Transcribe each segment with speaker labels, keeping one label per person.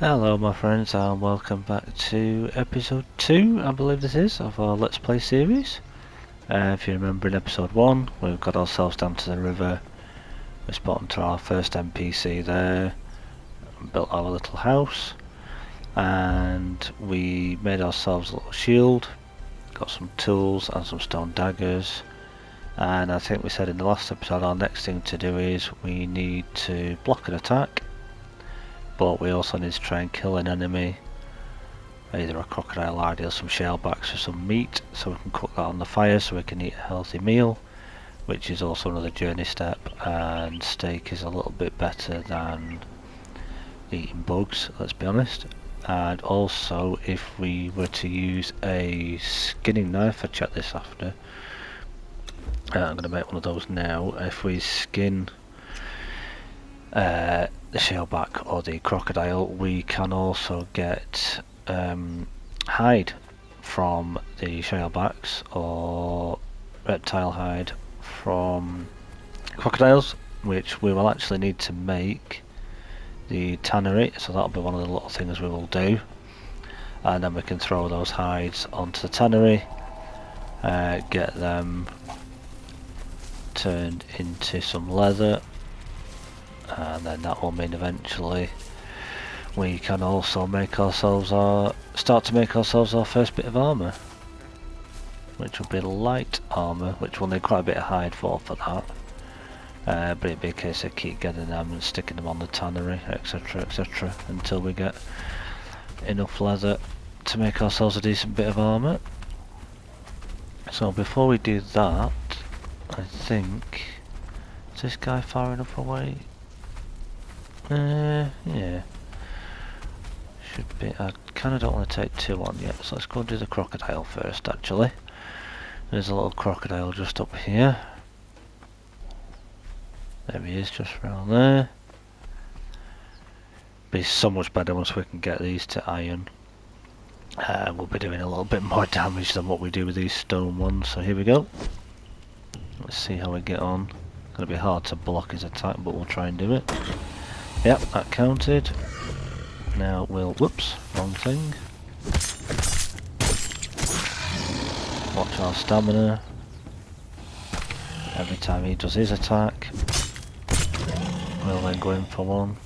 Speaker 1: Hello my friends and welcome back to episode 2, I believe this is, of our Let's Play series. If you remember in episode 1, we've got ourselves down to the river, we spotted to our first NPC there, built our little house, and we made ourselves a little shield, got some tools and some stone daggers, and I think we said in the last episode our next thing to do is we need to block an attack. But we also need to try and kill an enemy, either a crocodile or some shellbacks for some meat, so we can cook that on the fire so we can eat a healthy meal, which is also another journey step, and steak is a little bit better than eating bugs, let's be honest. And also if we were to use a skinning knife, I checked this after, I'm going to make one of those now. If we skin the shellback or the crocodile, we can also get hide from the shellbacks or reptile hide from crocodiles, which we will actually need to make the tannery, so that'll be one of the little things we will do, and then we can throw those hides onto the tannery, get them turned into some leather, and then that will mean eventually we can also start to make ourselves our first bit of armour, which will be light armour, which we'll need quite a bit of hide for that, but it'd be a case of keep getting them and sticking them on the tannery, etc, etc, until we get enough leather to make ourselves a decent bit of armour. So before we do that, I think, is this guy far enough away? Yeah. Should be. I kinda don't want to take two on yet, so let's go do the crocodile first actually. There's a little crocodile just up here. There he is, just around there. Be so much better once we can get these to iron. We'll be doing a little bit more damage than what we do with these stone ones, so here we go. Let's see how we get on. Gonna be hard to block his attack, but we'll try and do it. Yep, that counted. Now we'll, whoops, wrong thing. Watch our stamina. Every time he does his attack, we'll then go in for one.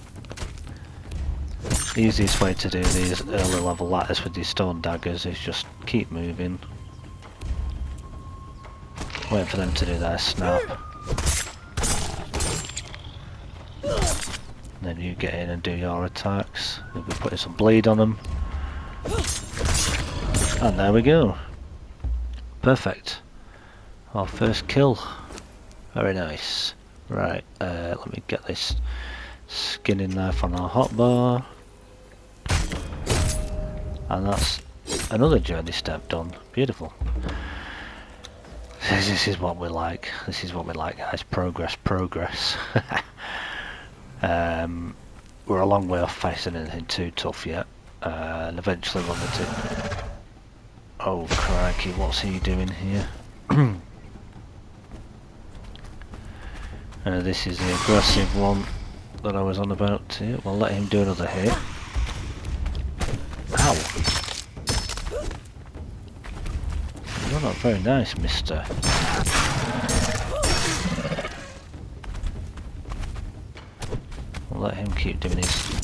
Speaker 1: The easiest way to do these early level ladders with these stone daggers is just keep moving. Wait for them to do their snap. Then you get in and do your attacks. You'll be putting some bleed on them. And there we go. Perfect. Our first kill. Very nice. Right, let me get this skinning knife on our hotbar. And that's another journey step done. Beautiful. This is what we like. This is what we like, guys. Progress, progress. We're a long way off facing anything too tough yet, and eventually we'll need to... Oh crikey, what's he doing here? This is the aggressive one that I was on about here. We'll let him do another hit. Ow! You're not very nice, mister. We'll let him keep doing his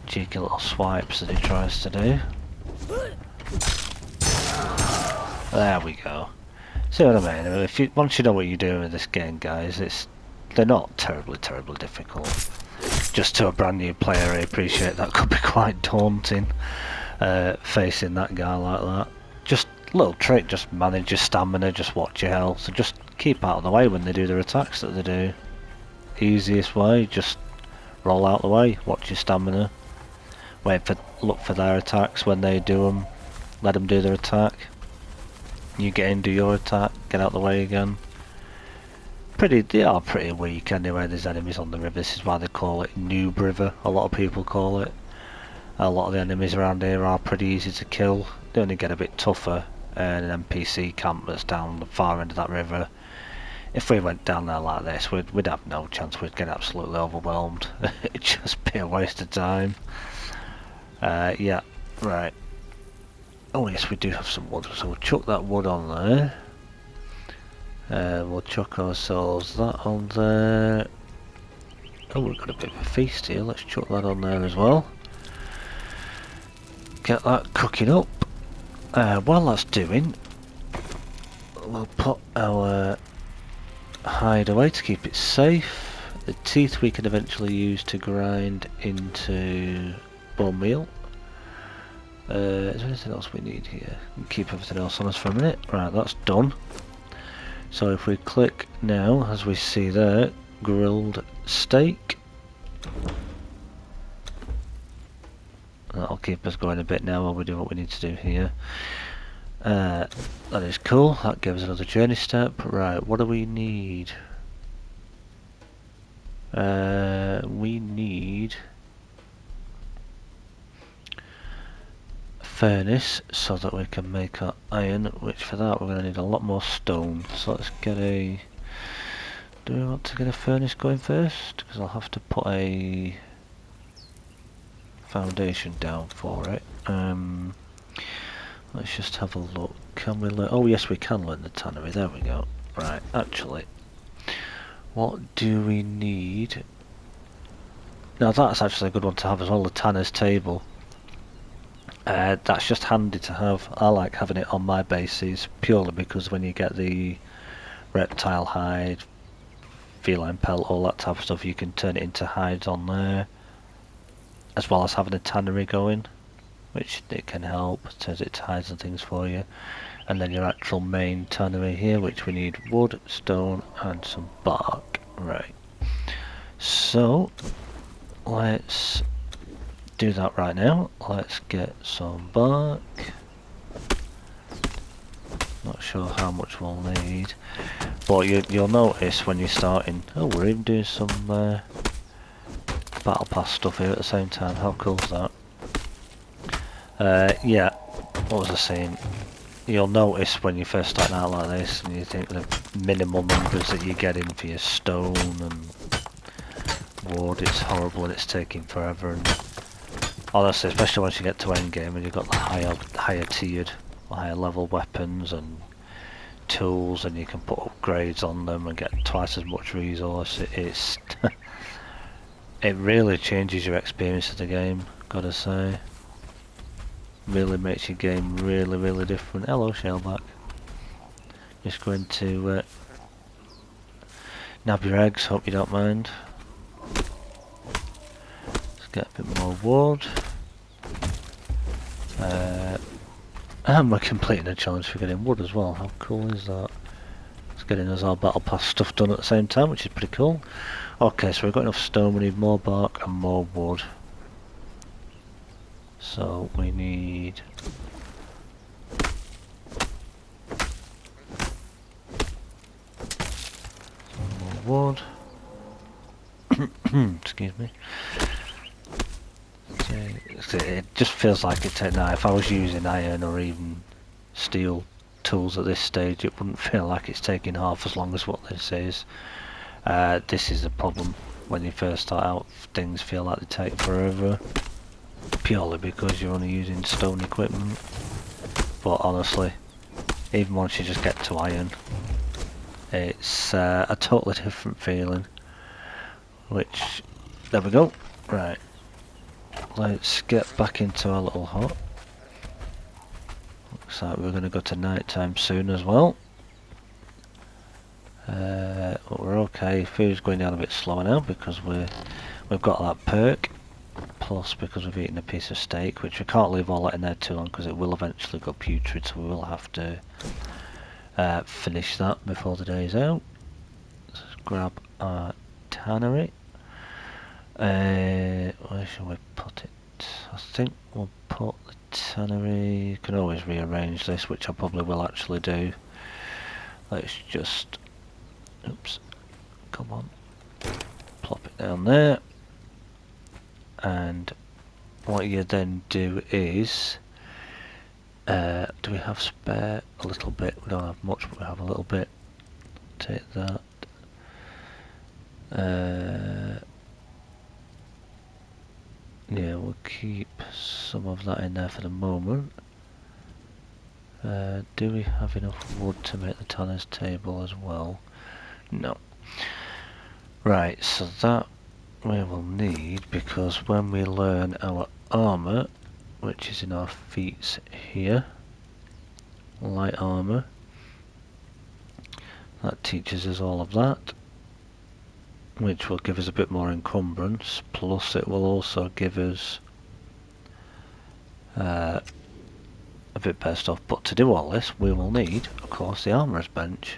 Speaker 1: cheeky little swipes that he tries to do. There we go. See what I mean? Once you know what you're doing with this game, guys, they're not terribly difficult. Just to a brand new player, I appreciate that could be quite daunting, facing that guy like that. Just a little trick, just manage your stamina, just watch your health, so just keep out of the way when they do their attacks that they do. Easiest way, just roll out the way, watch your stamina, look for their attacks when they do them, let them do their attack. You get in, do your attack, get out the way again. They are pretty weak anyway, there's enemies on the river, this is why they call it Noob River, a lot of people call it. A lot of the enemies around here are pretty easy to kill, they only get a bit tougher, and an NPC camp that's down the far end of that river If we went down there like this, we'd have no chance. We'd get absolutely overwhelmed. It'd just be a waste of time. Yeah, right. Oh yes, we do have some wood, so we'll chuck that wood on there. We'll chuck ourselves that on there. Oh, we've got a bit of a feast here. Let's chuck that on there as well. Get that cooking up. While that's doing, we'll put our hide away to keep it safe. The teeth we can eventually use to grind into bone meal. Is there anything else we need here? We'll keep everything else on us for a minute. Right, that's done. So if we click now, as we see there, grilled steak. That'll keep us going a bit now while we do what we need to do here. That is cool. That gives us another journey step. Right, what do we need? We need a furnace so that we can make our iron, which for that we're going to need a lot more stone. So let's get a... Do we want to get a furnace going first? Because I'll have to put a foundation down for it. Let's just have a look. Can we learn? Oh yes, we can learn the tannery. There we go. Right, actually, what do we need? Now that's actually a good one to have as well, the tanner's table. That's just handy to have. I like having it on my bases purely because when you get the reptile hide, feline pelt, all that type of stuff, you can turn it into hides on there, as well as having a tannery going, which it can help, turns it to hides and things for you. And then your actual main tannery here, which we need wood, stone and some bark. Right, so let's do that right now. Let's get some bark. Not sure how much we'll need, but you'll notice when you're starting, oh, we're even doing some battle pass stuff here at the same time. How cool is that? Yeah, what was I saying? You'll notice when you're first starting out like this and you think the minimal numbers that you're getting for your stone and wood, it's horrible and it's taking forever. And honestly, especially once you get to endgame and you've got the higher tiered, higher level weapons and tools, and you can put upgrades on them and get twice as much resource, it's it really changes your experience of the game, gotta say. Really makes your game really different. Hello, Shellback. Just going to nab your eggs, hope you don't mind. Let's get a bit more wood. And we're completing a challenge for getting wood as well. How cool is that? It's getting us our battle pass stuff done at the same time, which is pretty cool. Okay, so we've got enough stone, we need more bark and more wood. So we need some more wood. Excuse me. It just feels like now if I was using iron or even steel tools at this stage, it wouldn't feel like it's taking half as long as what this is. This is a problem when you first start out, things feel like they take forever, purely because you're only using stone equipment. But honestly, even once you just get to iron, it's a totally different feeling. Which, there we go. Right, let's get back into our little hut. Looks like we're going to go to night time soon as well. But we're okay. Food's going down a bit slower now because we've got that perk. Plus, because we've eaten a piece of steak, which we can't leave all that in there too long because it will eventually go putrid, so we will have to finish that before the day's out. Let's grab our tannery. Where shall we put it? I think we'll put the tannery... You can always rearrange this, which I probably will actually do. Let's just... Oops. Come on. Plop it down there. And what you then do is... do we have spare? A little bit. We don't have much, but we have a little bit. Take that. Yeah, we'll keep some of that in there for the moment. Do we have enough wood to make the tanner's table as well? No. Right, so that we will need, because when we learn our armour, which is in our feats here, light armour, that teaches us all of that, which will give us a bit more encumbrance, plus it will also give us a bit better stuff. But to do all this, we will need, of course, the armourer's bench,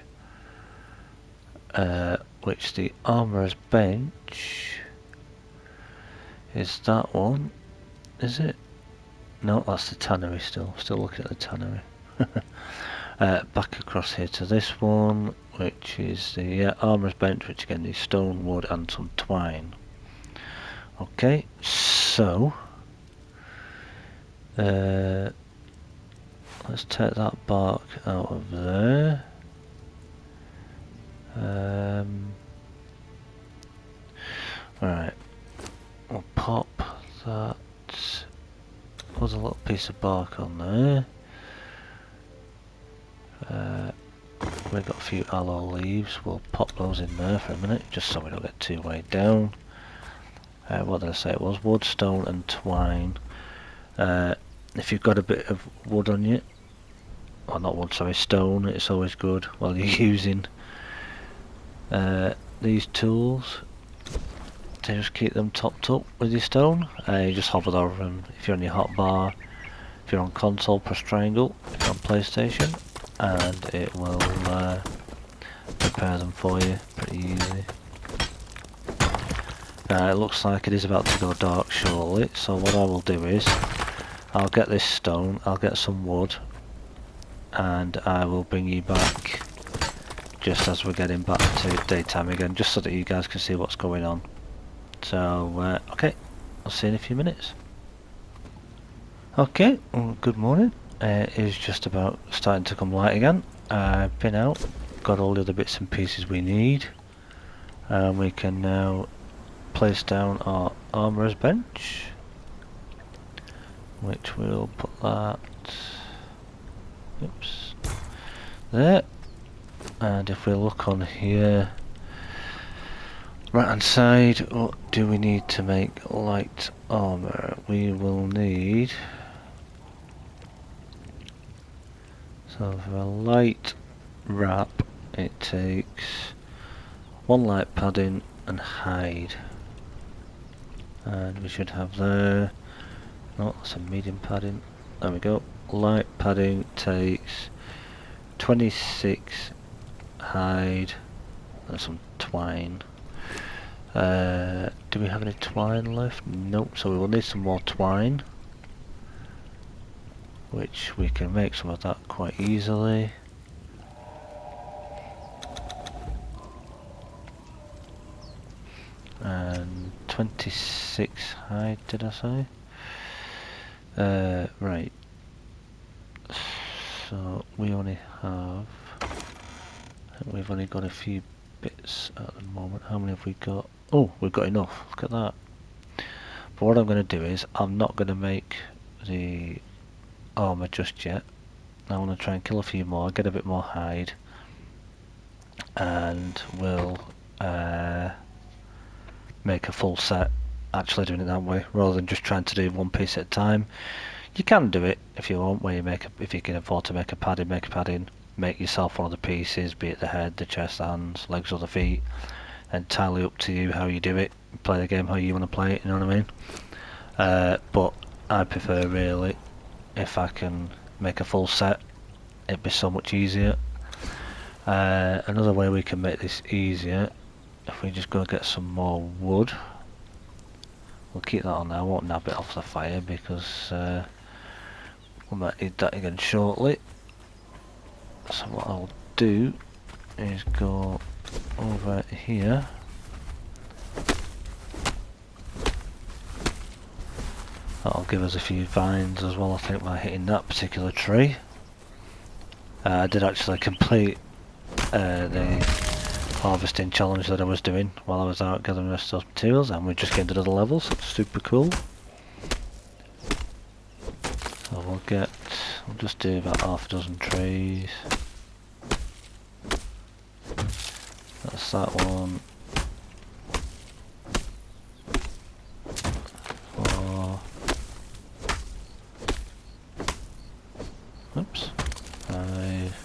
Speaker 1: which the armourer's bench is that one, is it? No, that's the tannery still looking at the tannery. Back across here to this one, which is the armourer's bench, which again is stone, wood and some twine. Okay, so let's take that bark out of there. Alright, we'll pop that, put a little piece of bark on there. We've got a few aloe leaves, we'll pop those in there for a minute, just so we don't get too weighed down. What did I say it was? Wood, stone and twine. If you've got a bit of wood on you, or not wood, sorry, stone, it's always good while you're using these tools to just keep them topped up with your stone. You just hover over them. If you're on your hotbar, if you're on console, press triangle. If you're on PlayStation, and it will prepare them for you pretty easy. It looks like it is about to go dark shortly, so what I will do is I'll get this stone, I'll get some wood, and I will bring you back just as we're getting back to daytime again, just so that you guys can see what's going on. So, okay, I'll see you in a few minutes. Okay, well, good morning. It is just about starting to come light again. I've been out, got all the other bits and pieces we need, and we can now place down our armourer's bench, which we'll put that, oops, there. And if we look on here, right hand side, what do we need to make light armour? We will need, so for a light wrap it takes 1 light padding and hide, and we should have there, no, that's a medium padding, there we go. Light padding takes 26 hide and some twine. Do we have any twine left? Nope, so we will need some more twine, which we can make some of that quite easily. And 26 hide, did I say? Right, so we only have, we've only got a few bits at the moment. How many have we got? Oh, we've got enough, look at that. But what I'm going to do is, I'm not going to make the armour just yet. I want to try and kill a few more, get a bit more hide, and we'll make a full set, actually doing it that way, rather than just trying to do one piece at a time. You can do it if you want, where you make if you can afford to make a padding, make yourself one of the pieces, be it the head, the chest, hands, legs or the feet. Entirely up to you how you do it, play the game how you want to play it, you know what I mean? But I prefer really, if I can make a full set, it'd be so much easier. Another way we can make this easier, if we just go get some more wood, we'll keep that on there, I won't nab it off the fire because we might need that again shortly. So what I'll do is go over here, that'll give us a few vines as well, I think, by hitting that particular tree. I did actually complete the harvesting challenge that I was doing while I was out gathering the rest of those materials, and we just gained another level, so that's super cool. So we'll just do about half a dozen trees. That's that one. 4. Oops. 5.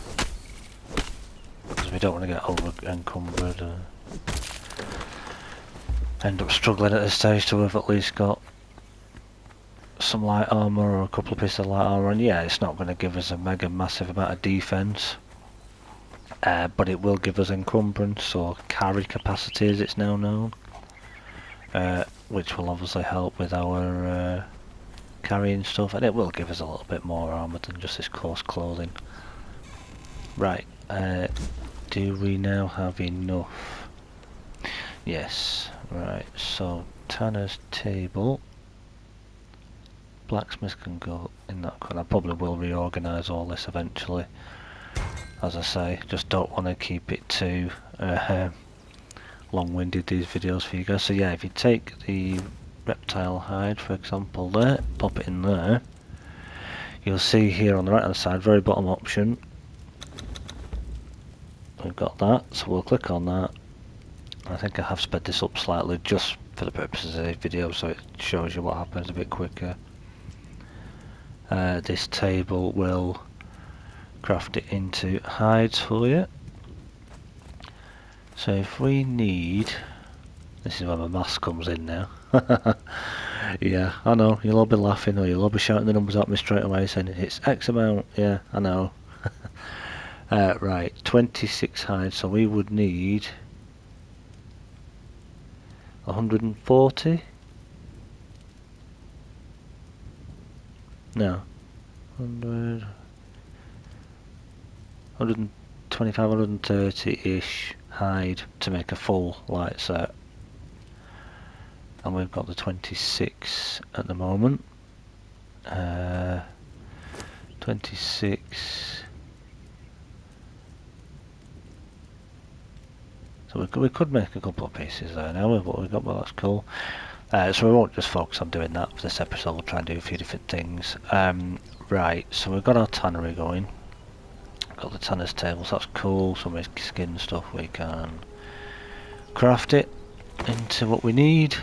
Speaker 1: Because we don't want to get over encumbered. End up struggling at this stage to have at least got some light armour or a couple of pieces of light armour, and yeah, it's not going to give us a mega massive amount of defence, but it will give us encumbrance or carry capacity as it's now known, which will obviously help with our carrying stuff, and it will give us a little bit more armour than just this coarse clothing. Right, do we now have enough? Yes, right, so Tanner's table. Blacksmith can go in that corner. I probably will reorganise all this eventually. As I say, just don't want to keep it too long-winded, these videos for you guys. So yeah, if you take the reptile hide, for example, there, pop it in there, you'll see here on the right hand side, very bottom option, we've got that, so we'll click on that. I think I have sped this up slightly just for the purposes of this video, so it shows you what happens a bit quicker. This table will craft it into hides for you. So if we need, this is where my maths comes in now. Yeah, I know, you'll all be laughing or you'll all be shouting the numbers at me straight away saying it's X amount, yeah, I know. Right, 26 hides, so we would need 140? No. 100, 125, 130-ish hide to make a full light set. And we've got the 26 at the moment. 26. So we could make a couple of pieces there now with what we've got, but that's cool. So we won't just focus on doing that for this episode, we'll try and do a few different things. Right, so we've got our tannery going. Got the tanner's table, so that's cool. Some of the skin stuff we can craft it into what we need.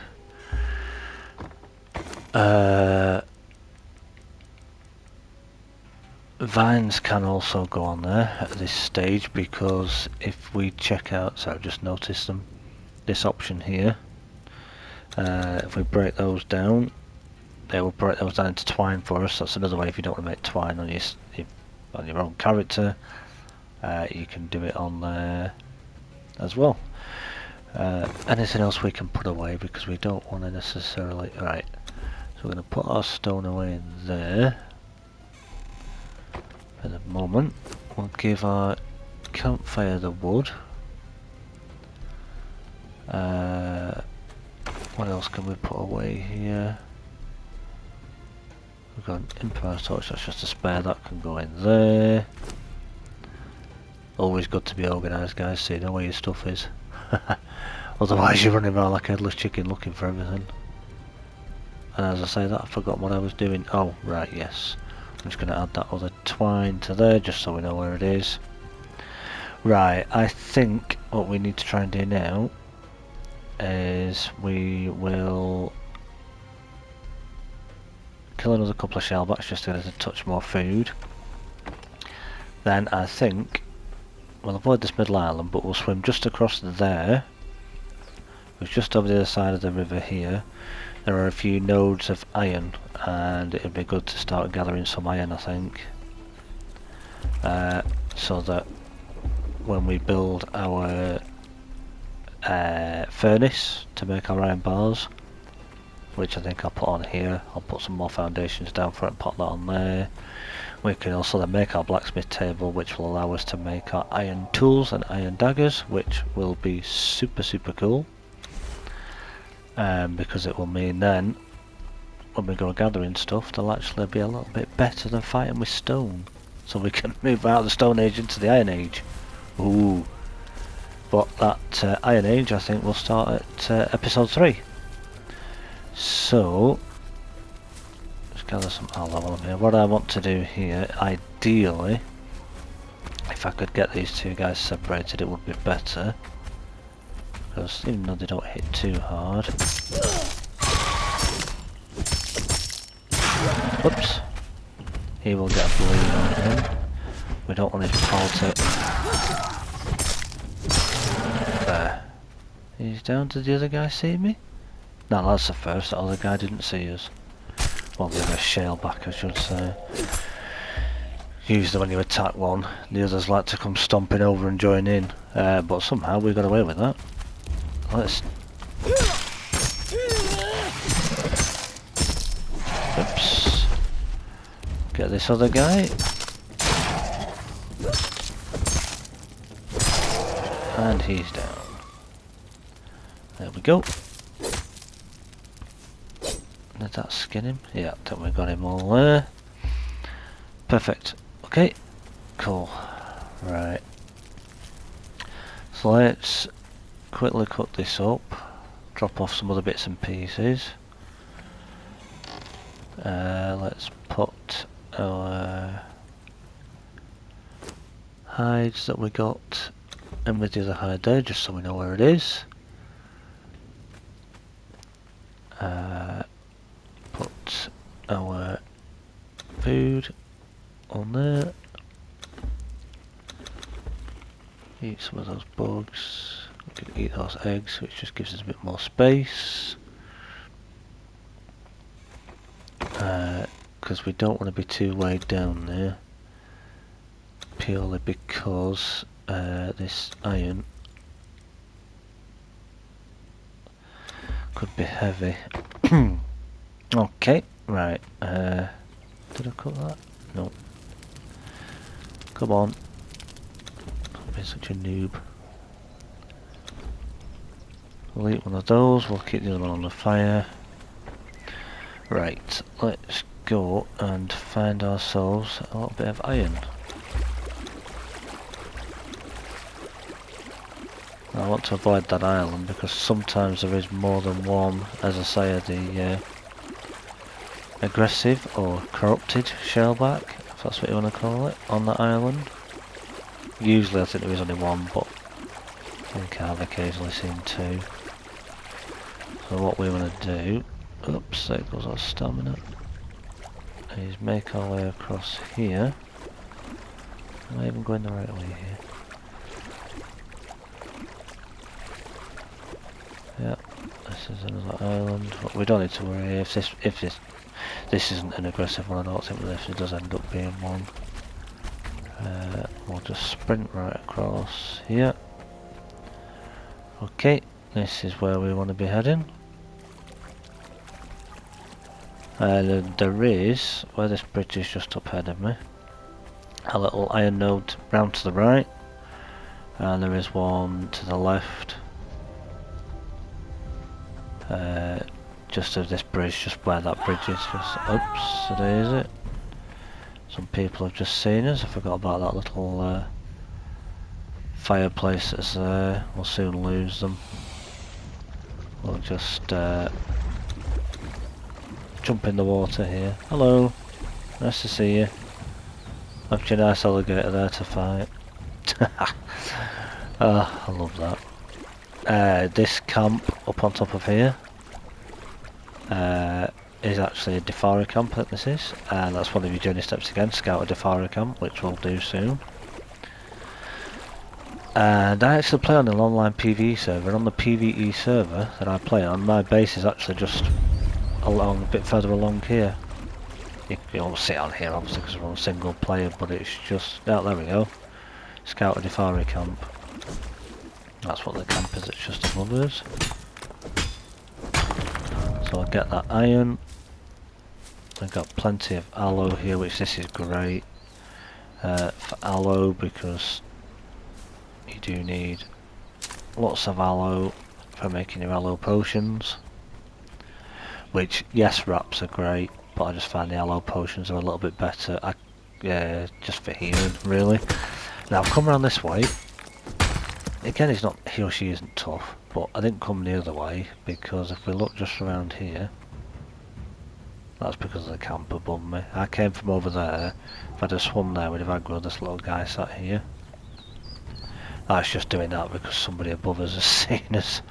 Speaker 1: Vines can also go on there at this stage, because if we check out, so I've just noticed them, this option here, if we break those down, they will break those down into twine for us. That's another way if you don't want to make twine on your own character, you can do it on there as well. Anything else we can put away, because we don't want to necessarily, right, so we're going to put our stone away in there for the moment. We'll give our campfire the wood. What else can we put away here? We've got an empire torch, that's just a spare, that can go in there. Always good to be organised, guys, so you know where your stuff is. Otherwise you're running around like a headless chicken looking for everything. And as I say that, I forgot what I was doing. Oh, right, yes. I'm just going to add that other twine to there, just so we know where it is. Right, I think what we need to try and do now is we will kill another couple of shellbacks just to get us a touch more food. Then I think we'll avoid this middle island, but we'll swim just across there, which is just over the other side of the river here. There are a few nodes of iron, and it'd be good to start gathering some iron, I think, so that when we build our furnace to make our iron bars, which I think I'll put on here, I'll put some more foundations down for it and put that on there. We can also then make our blacksmith table, which will allow us to make our iron tools and iron daggers, which will be super cool, because it will mean then when we go gathering stuff, they'll actually be a little bit better than fighting with stone, so we can move out of the Stone Age into the Iron Age. Ooh, But that Iron Age, I think, will start at episode 3. So, let's gather some aloe on here. What I want to do here, ideally, if I could get these two guys separated, it would be better. Because even though they don't hit too hard. Oops. He will get a bleed on him. We don't want his pal to... There. He's down. Did the other guy see me? No, that's the first. The other guy didn't see us. Well, the other shale back, I should say. Usually when you attack one, the others like to come stomping over and join in. But somehow we got away with that. Let's... Oops. Get this other guy. And he's down. There we go. Did that skin him? Yeah, I think we got him all there. Perfect. Okay. Cool. Right. So let's quickly cut this up. Drop off some other bits and pieces. Let's put our hides that we got in with the other hide there, just so we know where it is. Put our food on there. Eat some of those bugs. We can eat those eggs, which just gives us a bit more space. Because we don't want to be too weighed down there. Purely because this iron could be heavy. Okay, right. Did I cut that? No. Come on. Don't be such a noob. We'll eat one of those, we'll keep the other one on the fire. Right, let's go and find ourselves a little bit of iron. I want to avoid that island because sometimes there is more than one, as I say, of the aggressive or corrupted shellback, if that's what you want to call it, on that island. Usually I think there is only one, but I think I've occasionally seen two. So what we want to do, oops, there goes our stamina, is make our way across here. Am I even going the right way here? Yeah, this is another island. But we don't need to worry if this isn't an aggressive one. I don't think this does end up being one. We'll just sprint right across here. Okay, this is where we want to be heading. There is, where this bridge is just up ahead of me, a little iron node round to the right, and there is one to the left. Just of this bridge, just where that bridge is. Just, oops, there is it. Some people have just seen us. I forgot about that little fireplace that's there. We'll soon lose them. We'll just jump in the water here. Hello, nice to see you. Left your nice alligator there to fight. I love that. This camp up on top of here is actually a Defara camp, that this is, and that's one of your journey steps again, scout a Defara camp, which we'll do soon. And I actually play on an online PvE server, and on the PvE server that I play on, my base is actually just along, a bit further along here. You don't sit on here obviously because we're on single player, but it's just, oh, there we go, scout a Defara camp. That's what the camp is, it's just above us. So I'll get that iron. I've got plenty of aloe here, which this is great for aloe because you do need lots of aloe for making your aloe potions. Which, yes, wraps are great, but I just find the aloe potions are a little bit better. Just for healing, really. Now I've come around this way. again, it's not, he or she isn't tough, but I didn't come the other way because if we look just around here, that's because of the camp above me. I came from over there. If I'd have swum there, we'd have aggroed this little guy sat here. That's just doing that because somebody above us has seen us,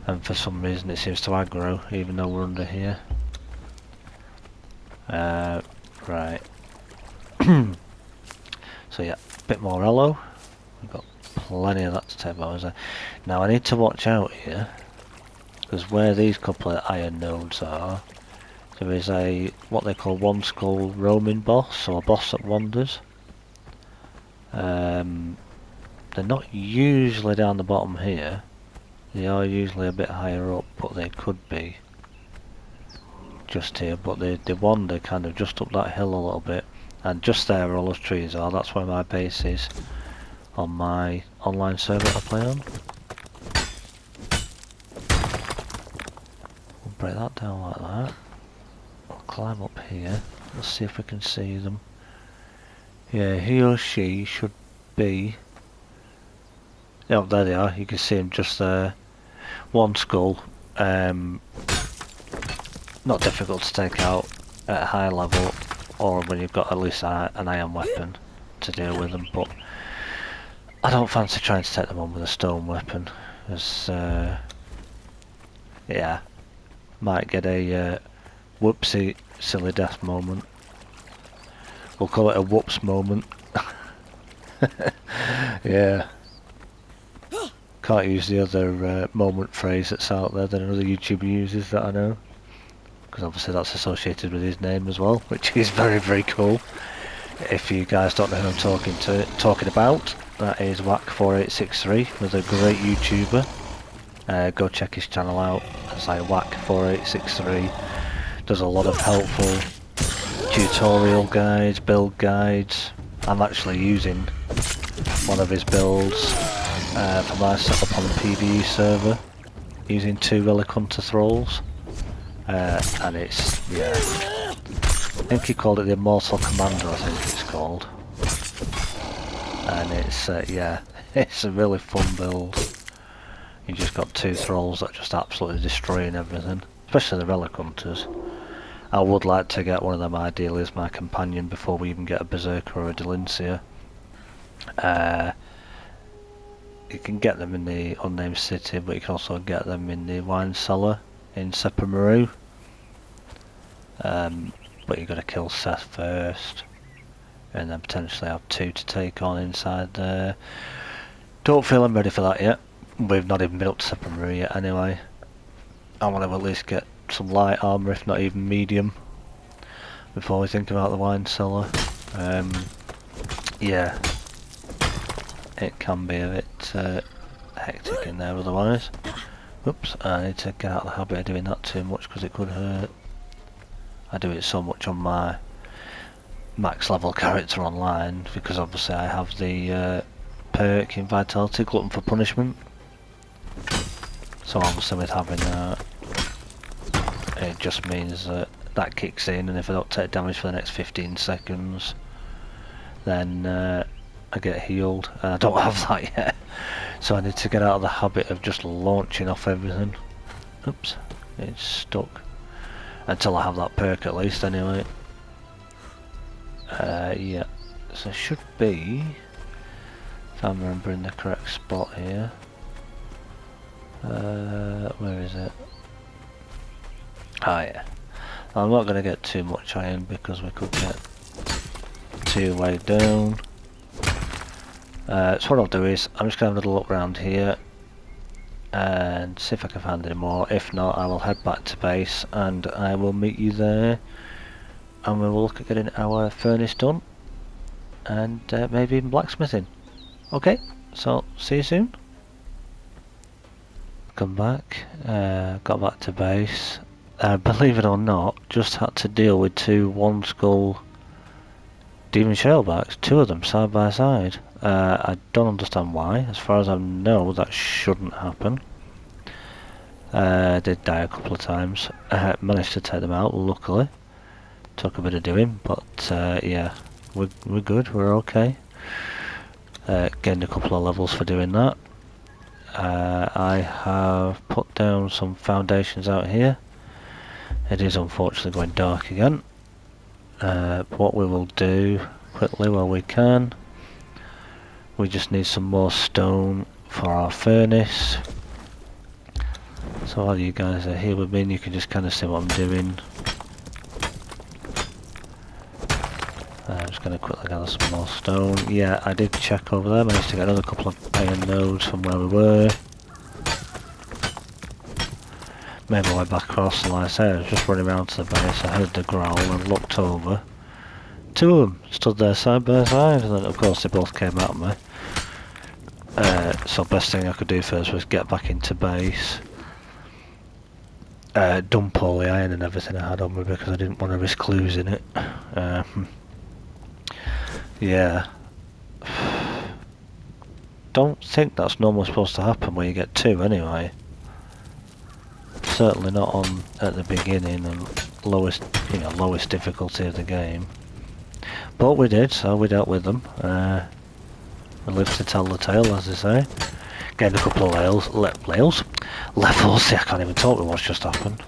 Speaker 1: and for some reason it seems to aggro even though we're under here. Right. So yeah, a bit more aloe. We've got plenty of that to take out. Now I need to watch out here, because where these couple of iron nodes are, there is a what they call one skull roaming boss, or a boss that wanders. They're not usually down the bottom here. They are usually a bit higher up, but they could be just here. But they wander kind of just up that hill a little bit, and just there where all those trees are, that's where my base is on my online server I play on. We'll break that down like that. We'll climb up here. Let's see if we can see them. Yeah, he or she should be... Oh, there they are. You can see them just there. One skull. Not difficult to take out at a high level, or when you've got at least an iron weapon to deal with them, but I don't fancy trying to take them on with a stone weapon, as yeah, might get a whoopsie silly death moment. We'll call it a whoops moment. Yeah. Can't use the other moment phrase that's out there that another YouTuber uses that I know, because obviously that's associated with his name as well, which is very, very cool. If you guys don't know who I'm talking about, that is Whack4863, was a great YouTuber. Go check his channel out. As I Whack4863 does a lot of helpful tutorial guides, build guides. I'm actually using one of his builds for my setup on the PvE server, using 2 Relic Hunter Thralls, and it's, yeah, I think he called it the Immortal Commander, I think it's called, and it's, yeah, it's a really fun build. You just got 2 Thralls that are just absolutely destroying everything, especially the Relic Hunters. I would like to get one of them ideally as my companion before we even get a Berserker or a Delincia. You can get them in the unnamed city, but you can also get them in the wine cellar in Sepamaru. But you've got to kill Seth first, and then potentially have 2 to take on inside there. Don't feel I'm ready for that yet. We've not even been up to Sepamaru yet anyway. I want to at least get some light armour, if not even medium, before we think about the wine cellar. Yeah. It can be a bit hectic in there otherwise. Oops, I need to get out of the habit of doing that too much because it could hurt. I do it so much on my max level character online because obviously I have the perk in Vitality, Glutton for Punishment. So obviously with having that, it just means that that kicks in, and if I don't take damage for the next 15 seconds, then I get healed. I don't have that yet, so I need to get out of the habit of just launching off everything. Oops, it's stuck. Until I have that perk at least, anyway. Yeah, so it should be, if I'm remembering the correct spot here. Where is it? Ah, yeah. I'm not going to get too much iron because we could get 2 way down. So what I'll do is, I'm just going to have a little look around here and see if I can find any more. If not, I will head back to base and I will meet you there, and we will look at getting our furnace done and maybe even blacksmithing. Okay, so see you soon. Come back, got back to base. Believe it or not, just had to deal with 2 one skull demon shellbacks, 2 of them side by side. I don't understand why. As far as I know, that shouldn't happen. Did die a couple of times. Managed to take them out, luckily. Took a bit of doing, but yeah, we're good, we're okay. Gained a couple of levels for doing that. I have put down some foundations out here. It is unfortunately going dark again. What we will do quickly while we can, we just need some more stone for our furnace. So while you guys are here with me, you can just kind of see what I'm doing. I'm just going to quickly gather some more stone. Yeah, I did check over there, managed to get another couple of iron nodes from where we were. Made my way back across, and like I said, I was just running around to the base. I heard the growl and looked over. Two of them stood there side by side, and then of course they both came at me. So best thing I could do first was get back into base. Dump all the iron and everything I had on me because I didn't want to risk losing it. Yeah. Don't think that's normally supposed to happen when you get two anyway. Certainly not on at the beginning and lowest difficulty of the game. But we did, so we dealt with them. We lived to tell the tale, as they say. Gained a couple of levels. See, I can't even talk with what's just happened.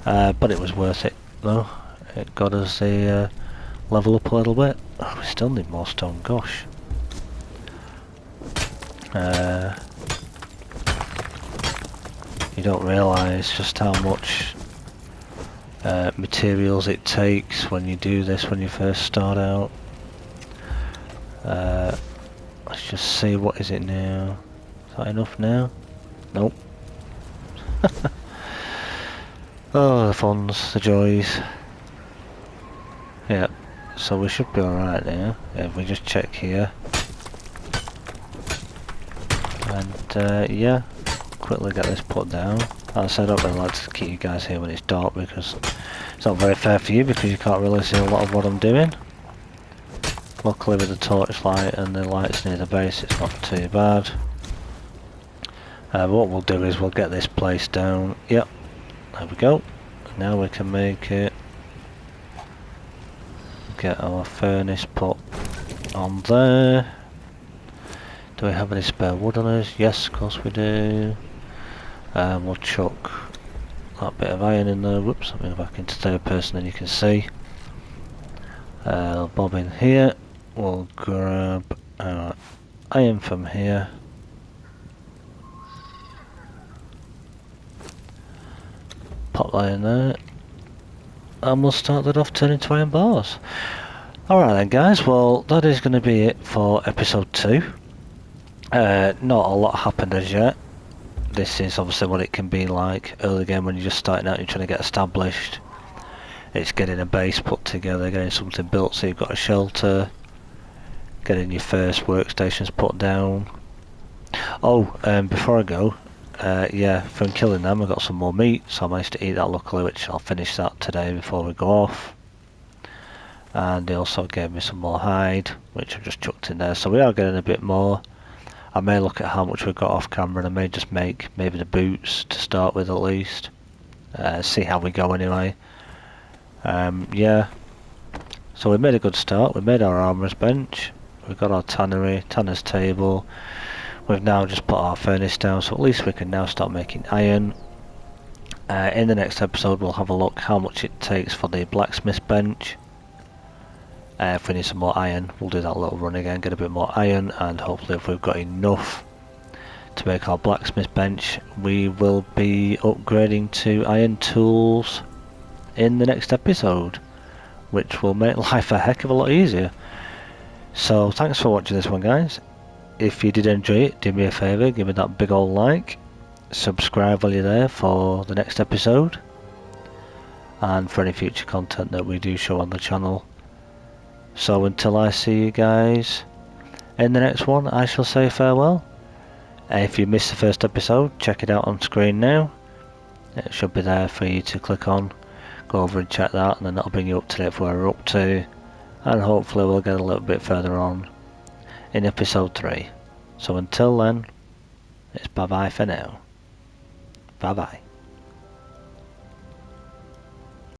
Speaker 1: But it was worth it, though. It got us the level up a little bit. Oh, we still need more stone, gosh. You don't realise just how much materials it takes when you do this when you first start out. Let's just see, what is it now? Is that enough now? Nope. Oh, the funs, the joys. Yeah, so we should be alright now. If we just check here. And yeah, quickly get this put down. As I said, I don't really like to keep you guys here when it's dark because it's not very fair for you because you can't really see a lot of what I'm doing. Luckily with the torchlight and the lights near the base it's not too bad. What we'll do is we'll get this place down. Yep, there we go. Now we can make it. Get our furnace put on there. Do we have any spare wood on us? Yes, of course we do. We'll chuck that bit of iron in there. Whoops, let me go back into third person and you can see. Bob in here. We'll grab our iron from here. Pop that in there. And we'll start that off turning to iron bars. Alright then guys, well that is going to be it for episode 2. Not a lot happened as yet. This is obviously what it can be like early game when you're just starting out and you're trying to get established. It's getting a base put together, getting something built so you've got a shelter, getting your first workstations put down. Oh, before I go, yeah, from killing them I got some more meat, so I managed to eat that luckily, which I'll finish that today before we go off. And they also gave me some more hide, which I've just chucked in there, so we are getting a bit more. I may look at how much we've got off camera and I may just make maybe the boots to start with at least. See how we go anyway. Yeah, so we made a good start. We made our armourer's bench, we've got our tanner's table. We've now just put our furnace down, so at least we can now start making iron. In the next episode we'll have a look how much it takes for the blacksmith's bench. If we need some more iron, we'll do that little run again, get a bit more iron, and hopefully if we've got enough to make our blacksmith bench, we will be upgrading to iron tools in the next episode, which will make life a heck of a lot easier. So thanks for watching this one guys. If you did enjoy it, do me a favour, give me that big old like, subscribe while you're there for the next episode, and for any future content that we do show on the channel. So until I see you guys in the next one, I shall say farewell. If you missed the first episode, check it out on screen now. It should be there for you to click on, go over and check that, and then that'll bring you up to date for where we're up to, and hopefully we'll get a little bit further on in episode 3. So until then, it's bye bye for now. Bye bye.